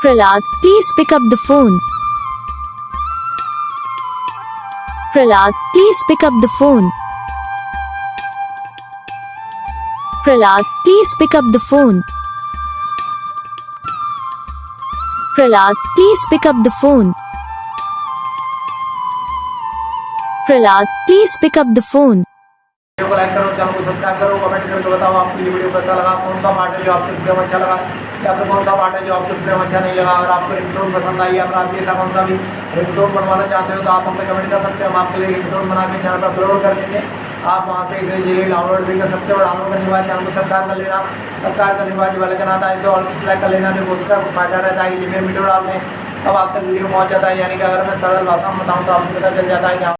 Prahlad, please pick up the phone. Prahlad, please pick up the phone. Prahlad, please pick up the phone. Prahlad, please pick up the phone. Prahlad, please pick up the phone. Video को like करो, channel को subscribe करो, comment करके बताओ आपको ये video कैसा लगा, कौन सा पार्ट है जो आपको वीडियो में अच्छा लगा या फिर कौन सा पार्ट है जो आपको वीडियो में अच्छा नहीं लगा। अगर आपको रिंगटोन पसंद आई या फिर आप ऐसा कौन सा भी रिंगटोन बनवाना चाहते हो तो आप हमें कमेंट कर सकते हो। हम आपके लिए रिंगटोन बना के चैनल पर अपलोड कर देंगे। आप वहाँ से इसे इजीली डाउनलोड भी कर सकते हो। डाउनलोड करने के बाद चैनल को सब्सक्राइब कर लेना। सब्सक्राइब करने के बाद जो वाले का नाम आए तो ऑल सेलेक्ट कर लेना। जो उसका फायदा रहता है कि जब वीडियो डालते हैं तब आप तक वीडियो पहुँच जाता है। यानी कि अगर मैं सरल भाषा में बताऊँ तो आपको पता चल जाता है कि